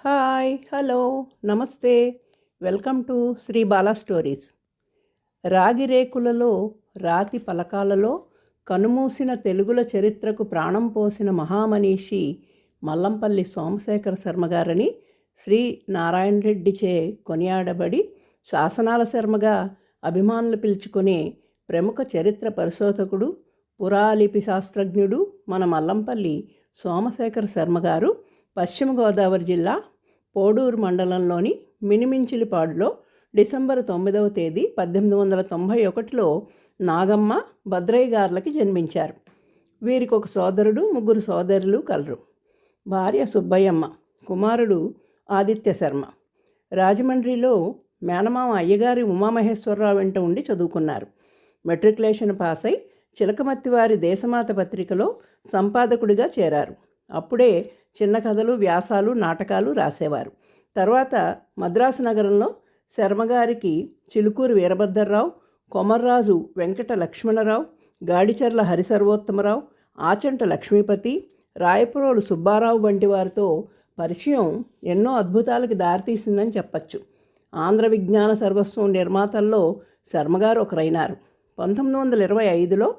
Hi hello నమస్తే. Welcome to Sri Bala stories. రాగి రేకులలో రాతి పలకాలలో కనుమూసిన తెలుగుల చరిత్రకు ప్రాణం పోసిన మహామనీషి మల్లంపల్లి సోమశేఖర శర్మగారని శ్రీ నారాయణ రెడ్డిచే కొనియాడబడి శాసనాల శర్మగా అభిమానులు పిలుచుకునే ప్రముఖ చరిత్ర పరిశోధకుడు, పురాలిపి శాస్త్రజ్ఞుడు మన మల్లంపల్లి సోమశేఖర శర్మగారు పశ్చిమ గోదావరి జిల్లా పోడూరు మండలంలోని మినిమించిలిపాడులో డిసెంబర్ 9వ తేదీ 1891లో నాగమ్మ భద్రయ్య గార్లకి జన్మించారు. వీరికి ఒక సోదరుడు, ముగ్గురు సోదరులు కలరు. భార్య సుబ్బయ్యమ్మ, కుమారుడు ఆదిత్య శర్మ. రాజమండ్రిలో మేనమామ అయ్యగారి ఉమామహేశ్వరరావు వెంట ఉండి చదువుకున్నారు. మెట్రికులేషన్ పాస్ అయి చిలకమత్తివారి దేశమాత పత్రికలో సంపాదకుడిగా చేరారు. అప్పుడే చిన్న కథలు, వ్యాసాలు, నాటకాలు రాసేవారు. తర్వాత మద్రాసు నగరంలో శర్మగారికి చిలుకూరు వీరభద్రరావు, కొమర్రాజు వెంకట లక్ష్మణరావు, గాడిచర్ల హరిసర్వోత్తమరావు, ఆచంట లక్ష్మీపతి, రాయపురోలు సుబ్బారావు వంటి వారితో పరిచయం ఎన్నో అద్భుతాలకు దారితీసిందని చెప్పచ్చు. ఆంధ్ర విజ్ఞాన సర్వస్వం నిర్మాతల్లో శర్మగారు ఒకరైనారు. 1925లో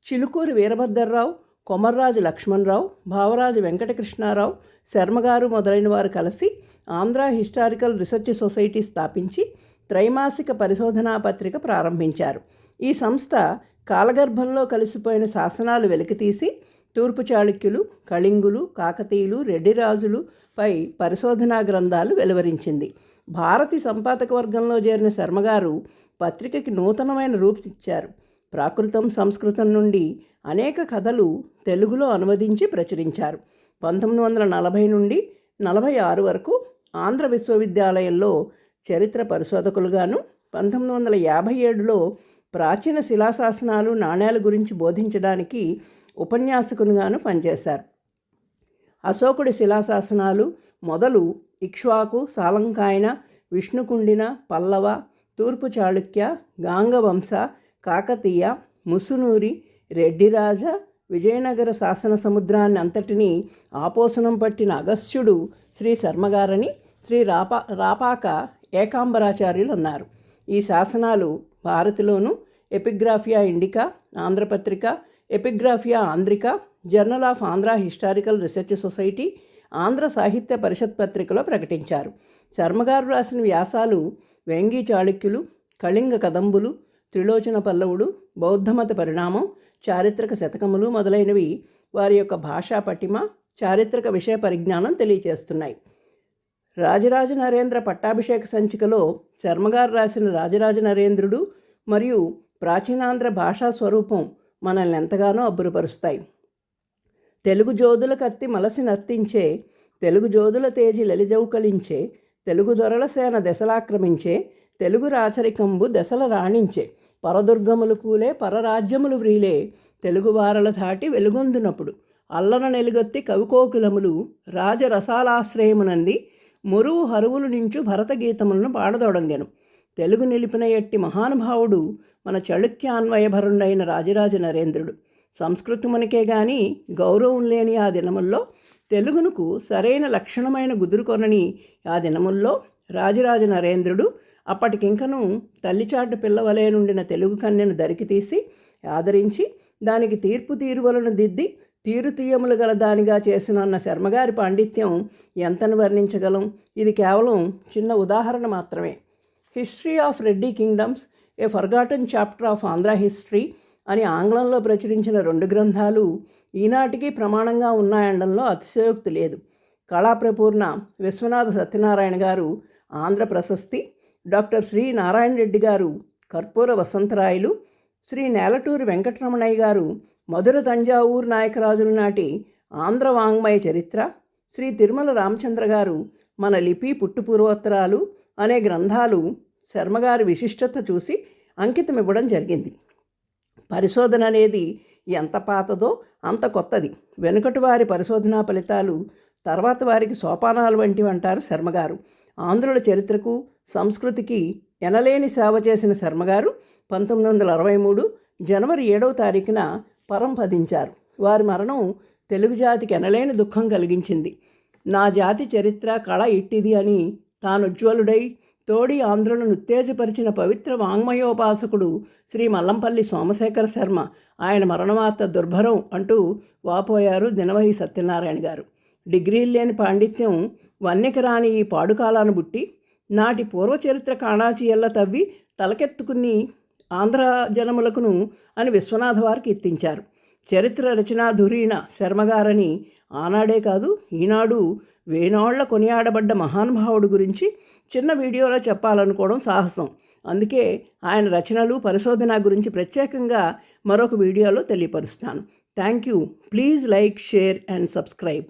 చిలుకూరు వీరభద్రరావు, కొమర్రాజు లక్ష్మణరావు, భావరాజు వెంకటకృష్ణారావు, శర్మగారు మొదలైన వారు కలిసి ఆంధ్ర హిస్టారికల్ రీసెర్చ్ సొసైటీ స్థాపించి త్రైమాసిక పరిశోధనా పత్రిక ప్రారంభించారు. ఈ సంస్థ కాలగర్భంలో కలిసిపోయిన శాసనాలు వెలికితీసి తూర్పు చాళుక్యులు, కళింగులు, కాకతీయులు, రెడ్డిరాజులు పై పరిశోధనా గ్రంథాలు వెలువరించింది. భారతి సంపాదక వర్గంలో చేరిన శర్మగారు పత్రికకి నూతనమైన రూపునిచ్చారు. ప్రాకృతం, సంస్కృతం నుండి అనేక కథలు తెలుగులో అనువదించి ప్రచురించారు. 1940 నుండి 46 వరకు ఆంధ్ర విశ్వవిద్యాలయంలో చరిత్ర పరిశోధకులుగాను, 1957లో ప్రాచీన శిలాశాసనాలు, నాణేల గురించి బోధించడానికి ఉపన్యాసకునిగాను పనిచేశారు. అశోకుడి శిలాశాసనాలు మొదలు ఇక్ష్వాకు, సాలంకాయన, విష్ణుకుండిన, పల్లవ, తూర్పు చాళుక్య, గాంగవంశ, కాకతీయ, ముసునూరి, రెడ్డిరాజ, విజయనగర శాసన సముద్రాన్ని అంతటినీ ఆపోసనం పట్టిన అగస్త్యుడు శ్రీ శర్మగారని శ్రీ రాపాక ఏకాంబరాచార్యులు అన్నారు. ఈ శాసనాలు భారతిలోను Epigraphia Indica, Andhra Patrika, Epigraphia Andhrica, journal of Andhra historical research society, Andhra Sahitya Parishat పత్రికలో ప్రకటించారు. శర్మగారు రాసిన వ్యాసాలు వేంగి చాళుక్యులు, కళింగ కదంబులు, త్రిలోచన పల్లవుడు, బౌద్ధమత పరిణామం, చారిత్రక శతకములు మొదలైనవి వారి యొక్క భాషా పటిమ, చారిత్రక విషయ పరిజ్ఞానం తెలియచేస్తున్నాయి. రాజరాజ నరేంద్ర పట్టాభిషేక సంచికలో శర్మగారు రాసిన రాజరాజ నరేంద్రుడు మరియు ప్రాచీనాంధ్ర భాషా స్వరూపం మనల్ని ఎంతగానో అబ్బురపరుస్తాయి. తెలుగు జోదుల కత్తి మలసి నర్తించే, తెలుగు జోదుల తేజి లలిజౌకలించే, తెలుగు దొరల సేన దశలాక్రమించే, తెలుగు రాచరికంబు దశల రాణించే, పరదుర్గములు కూలే, పరరాజ్యములు వ్రీలే, తెలుగు వారల ధాటి వెలుగొందునప్పుడు, అల్లన నెలుగొత్తి కవికోకులములు రాజరసాలాశ్రయమునంది, మురువు హరువులు నించు భరతగీతములను పాడదొడంగెను. తెలుగు నిలిపిన ఎట్టి మహానుభావుడు మన చళుక్యాన్వయభరుండైన రాజరాజ నరేంద్రుడు. సంస్కృతమునికే గాని గౌరవం లేని ఆ దినముల్లో తెలుగునకు సరైన లక్షణమైన గుదురుకొనని ఆ దినముల్లో రాజరాజ నరేంద్రుడు అప్పటికింకను తల్లిచాటు పిల్లవలే నుండిన తెలుగు కన్యను దరికి తీసి ఆదరించి దానికి తీర్పు తీరువలను దిద్ది తీరుతీయములు గల దానిగా చేసినన్న శర్మగారి పాండిత్యం ఎంతను వర్ణించగలం? ఇది కేవలం చిన్న ఉదాహరణ మాత్రమే. History of Reddy kingdoms, A forgotten chapter of Andhra history అని ఆంగ్లంలో ప్రచురించిన 2 గ్రంథాలు ఈనాటికి ప్రమాణంగా ఉన్నాయనడంలో అతిశయోక్తి లేదు. కళాప్రపూర్ణ విశ్వనాథ సత్యనారాయణ గారు ఆంధ్ర ప్రశస్తి, డాక్టర్ శ్రీ నారాయణ రెడ్డి గారు కర్పూర వసంతరాయలు, శ్రీ నేలటూరి వెంకటరమణయ్య గారు మధుర తంజావూరు నాయకరాజుల నాటి ఆంధ్ర వాంగ్మయ చరిత్ర, శ్రీ తిరుమల రామచంద్ర గారు మన లిపి పుట్టుపూర్వోత్తరాలు అనే గ్రంథాలు శర్మగారి విశిష్టత చూసి అంకితం ఇవ్వడం జరిగింది. పరిశోధన అనేది ఎంత పాతదో అంత కొత్తది. వెనుకటి వారి పరిశోధనా ఫలితాలు తర్వాత వారికి సోపానాలు వంటివి అంటారు శర్మగారు. ఆంధ్రుల చరిత్రకు, సంస్కృతికి ఎనలేని సేవ చేసిన శర్మగారు 1963 జనవరి 7వ తారీఖున పరంపదించారు. వారి మరణం తెలుగు జాతికి ఎనలేని దుఃఖం కలిగించింది. నా జాతి చరిత్ర కళ ఇట్టిది అని తానుజ్వలుడై తోడి ఆంధ్రులను ఉత్తేజపరిచిన పవిత్ర వాంగ్మయోపాసకుడు శ్రీ మల్లంపల్లి సోమశేఖర శర్మ ఆయన మరణవార్త దుర్భరం అంటూ వాపోయారు దినవహి సత్యనారాయణ గారు. డిగ్రీలు లేని పాండిత్యం వన్నెకి రాని ఈ పాడుకాలాను బుట్టి నాటి పూర్వచరిత్ర కాణాచియల్ల తవ్వి తలకెత్తుకుని ఆంధ్ర జనములకును అని విశ్వనాథ వారికి ఎత్తించారు. చరిత్ర రచనా ధురీణ శర్మగారని ఆనాడే కాదు ఈనాడు వేనాళ్ల కొనియాడబడ్డ మహానుభావుడు గురించి చిన్న వీడియోలో చెప్పాలనుకోవడం సాహసం. అందుకే ఆయన రచనలు పరిశోధన గురించి ప్రత్యేకంగా మరొక వీడియోలో తెలియపరుస్తాను. Thank you. Please like, share and subscribe.